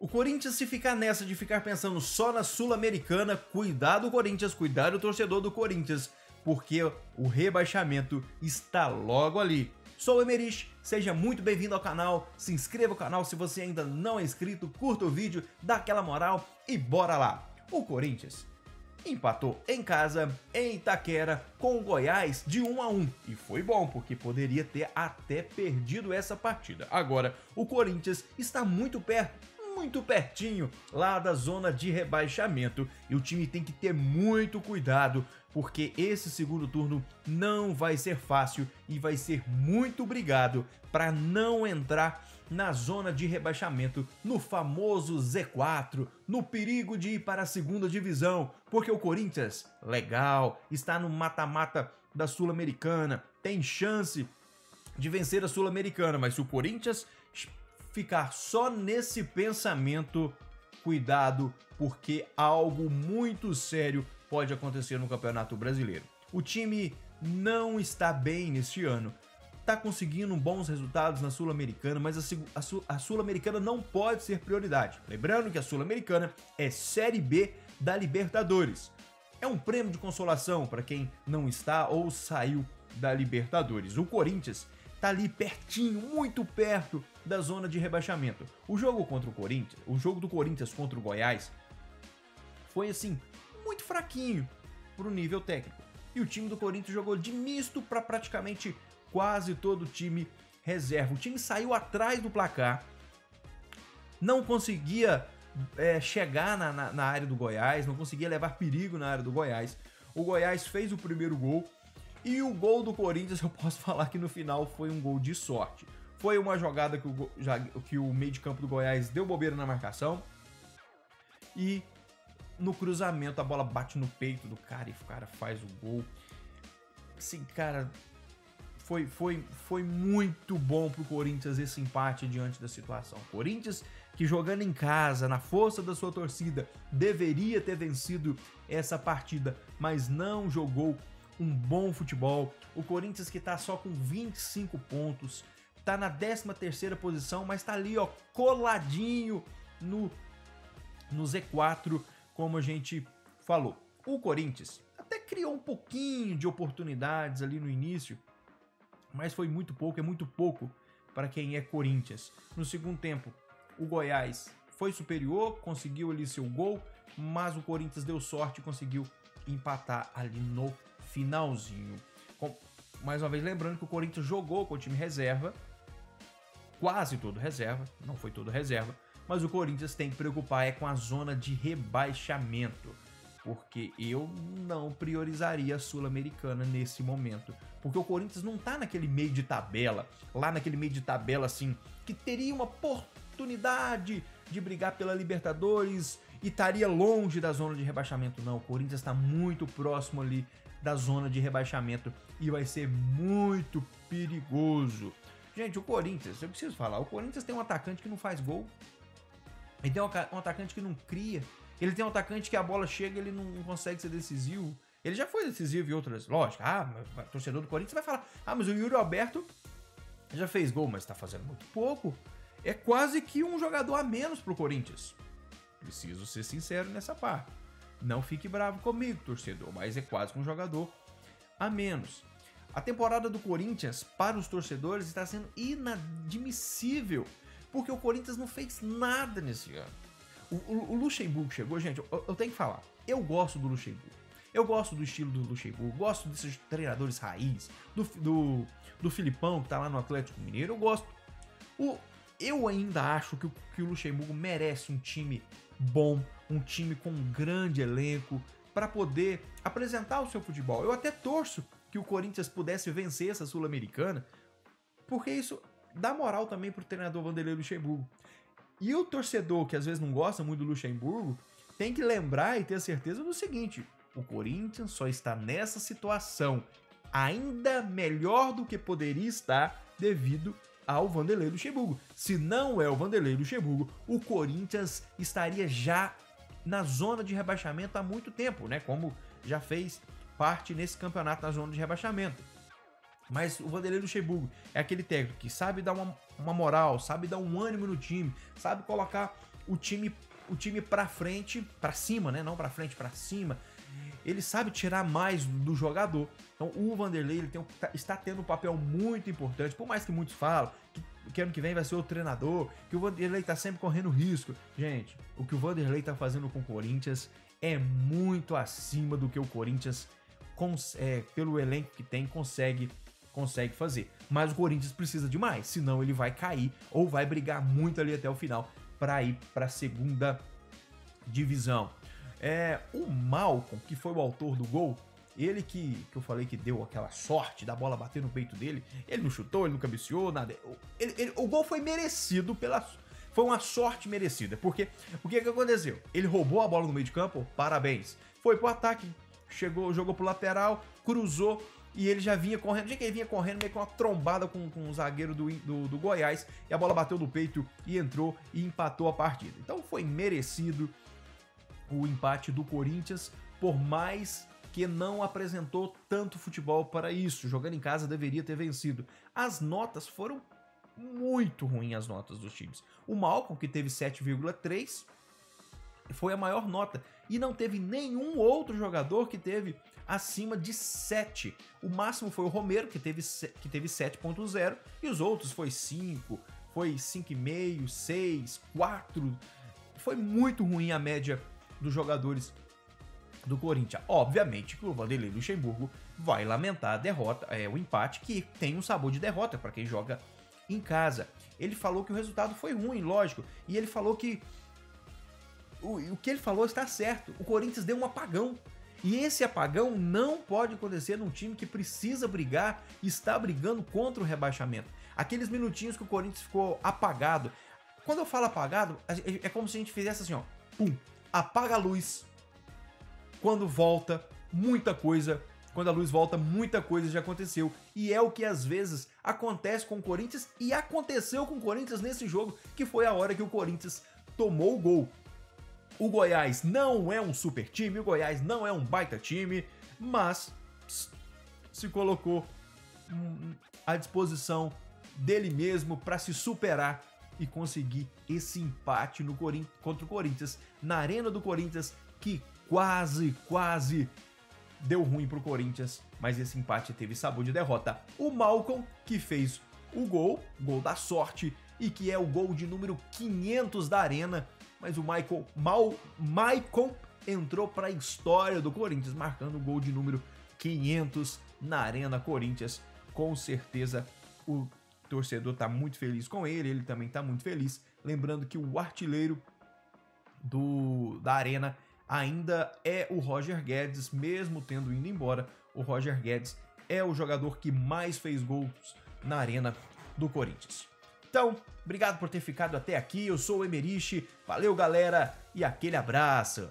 O Corinthians, se ficar nessa de ficar pensando só na Sul-Americana, cuidado Corinthians, cuidado o torcedor do Corinthians, porque o rebaixamento está logo ali. Sou o Emerich, seja muito bem-vindo ao canal, se inscreva no canal se você ainda não é inscrito, curta o vídeo, dá aquela moral e bora lá. O Corinthians empatou em casa, em Itaquera, com o Goiás de 1-1. E foi bom, porque poderia ter até perdido essa partida. Agora, o Corinthians está muito pertinho lá da zona de rebaixamento. E o time tem que ter muito cuidado, porque esse segundo turno não vai ser fácil e vai ser muito brigado para não entrar na zona de rebaixamento, no famoso Z4, no perigo de ir para a segunda divisão, porque o Corinthians, legal, está no mata-mata da Sul-Americana, tem chance de vencer a Sul-Americana, mas se o Corinthians ficar só nesse pensamento, cuidado, porque algo muito sério pode acontecer no Campeonato Brasileiro. O time não está bem neste ano, está conseguindo bons resultados na Sul-Americana, mas a Sul-Americana não pode ser prioridade. Lembrando que a Sul-Americana é Série B da Libertadores. É um prêmio de consolação para quem não está ou saiu da Libertadores. O Corinthians está ali pertinho, muito perto da zona de rebaixamento. O jogo contra o Corinthians, o jogo do Corinthians contra o Goiás, foi assim, muito fraquinho para o nível técnico. E o time do Corinthians jogou de misto para praticamente quase todo o time reserva. O time saiu atrás do placar, não conseguia chegar na área do Goiás, não conseguia levar perigo na área do Goiás. O Goiás fez o primeiro gol e o gol do Corinthians, eu posso falar que no final foi um gol de sorte. Foi uma jogada que o meio de campo do Goiás deu bobeira na marcação e no cruzamento a bola bate no peito do cara e o cara faz o gol. Assim, cara, foi muito bom pro Corinthians esse empate diante da situação. Corinthians que jogando em casa, na força da sua torcida, deveria ter vencido essa partida, mas não jogou um bom futebol. O Corinthians que tá só com 25 pontos, tá na 13ª posição, mas tá ali, ó, coladinho no Z4, como a gente falou. O Corinthians até criou um pouquinho de oportunidades ali no início, mas foi muito pouco, é muito pouco para quem é Corinthians. No segundo tempo, o Goiás foi superior, conseguiu ali seu gol, mas o Corinthians deu sorte e conseguiu empatar ali no finalzinho. Mais uma vez, lembrando que o Corinthians jogou com o time reserva, quase todo reserva, não foi todo reserva, mas o Corinthians tem que preocupar com a zona de rebaixamento, porque eu não priorizaria a Sul-Americana nesse momento, porque o Corinthians não tá naquele meio de tabela, lá naquele meio de tabela assim, que teria uma oportunidade de brigar pela Libertadores e estaria longe da zona de rebaixamento. Não, o Corinthians está muito próximo ali da zona de rebaixamento e vai ser muito perigoso. Gente, o Corinthians, eu preciso falar, o Corinthians tem um atacante que não faz gol, ele tem um atacante que não cria, ele tem um atacante que a bola chega e ele não consegue ser decisivo. Ele já foi decisivo em outras, lógico, o torcedor do Corinthians vai falar, mas o Yuri Alberto já fez gol, mas tá fazendo muito pouco. É quase que um jogador a menos pro Corinthians. Preciso ser sincero nessa parte. Não fique bravo comigo, torcedor, mas é quase que um jogador a menos. A temporada do Corinthians para os torcedores está sendo inadmissível, porque o Corinthians não fez nada nesse ano. O Luxemburgo chegou, gente, eu tenho que falar, eu gosto do Luxemburgo. Eu gosto do estilo do Luxemburgo, gosto desses treinadores raiz, do Filipão que tá lá no Atlético Mineiro, eu gosto. Eu ainda acho que o Luxemburgo merece um time bom, um time com um grande elenco, para poder apresentar o seu futebol. Eu até torço que o Corinthians pudesse vencer essa Sul-Americana, porque isso dá moral também pro treinador Vanderlei Luxemburgo. E o torcedor que às vezes não gosta muito do Luxemburgo, tem que lembrar e ter certeza do seguinte, o Corinthians só está nessa situação ainda melhor do que poderia estar devido ao Vanderlei Luxemburgo. Se não é o Vanderlei Luxemburgo, o Corinthians estaria já na zona de rebaixamento há muito tempo, né? Como já fez parte nesse campeonato na zona de rebaixamento. Mas o Vanderlei Luxemburgo é aquele técnico que sabe dar uma moral, sabe dar um ânimo no time, sabe colocar o time pra frente, pra cima, né? Não pra frente, pra cima. Ele sabe tirar mais do jogador. Então o Vanderlei ele está tendo um papel muito importante, por mais que muitos falam que ano que vem vai ser o treinador, que o Vanderlei está sempre correndo risco. Gente, o que o Vanderlei está fazendo com o Corinthians é muito acima do que o Corinthians, pelo elenco que tem, consegue fazer. Mas o Corinthians precisa de mais, senão ele vai cair ou vai brigar muito ali até o final para ir para a segunda divisão. O Malcom, que foi o autor do gol, ele que eu falei que deu aquela sorte da bola bater no peito dele, ele não chutou, ele não cabeceou, nada. O gol foi merecido foi uma sorte merecida, porque o que aconteceu? Ele roubou a bola no meio de campo, parabéns. Foi pro ataque, jogou pro lateral, cruzou e ele já vinha correndo. Ele vinha correndo meio com uma trombada com o zagueiro do Goiás e a bola bateu no peito e entrou e empatou a partida. Então foi merecido o empate do Corinthians, por mais que não apresentou tanto futebol para isso. Jogando em casa deveria ter vencido. As notas foram muito ruins, as notas dos times. O Malcom, que teve 7,3, foi a maior nota. E não teve nenhum outro jogador que teve acima de 7. O máximo foi o Romero, que teve 7,0. E os outros foi 5, foi 5,5, 6, 4. Foi muito ruim a média dos jogadores do Corinthians. Obviamente que o Vanderlei Luxemburgo vai lamentar a derrota, o empate, que tem um sabor de derrota para quem joga em casa. Ele falou que o resultado foi ruim, lógico, e ele falou que o que ele falou está certo. O Corinthians deu um apagão. E esse apagão não pode acontecer num time que precisa brigar, está brigando contra o rebaixamento. Aqueles minutinhos que o Corinthians ficou apagado. Quando eu falo apagado, é como se a gente fizesse assim, ó, pum, apaga a luz. Quando volta, muita coisa. Quando a luz volta, muita coisa já aconteceu. E é o que às vezes acontece com o Corinthians e aconteceu com o Corinthians nesse jogo, que foi a hora que o Corinthians tomou o gol. O Goiás não é um super time, o Goiás não é um baita time, mas se colocou à disposição dele mesmo para se superar e conseguir esse empate contra o Corinthians, na Arena do Corinthians, que quase deu ruim pro Corinthians, mas esse empate teve sabor de derrota. O Malcom, que fez o gol da sorte, e que é o gol de número 500 da Arena, mas o Maicon entrou para a história do Corinthians, marcando o gol de número 500 na Arena Corinthians. Com certeza o torcedor tá muito feliz com ele também tá muito feliz. Lembrando que o artilheiro da Arena ainda é o Roger Guedes, mesmo tendo ido embora. O Roger Guedes é o jogador que mais fez gols na Arena do Corinthians. Então, obrigado por ter ficado até aqui. Eu sou o Emerich. Valeu, galera, e aquele abraço.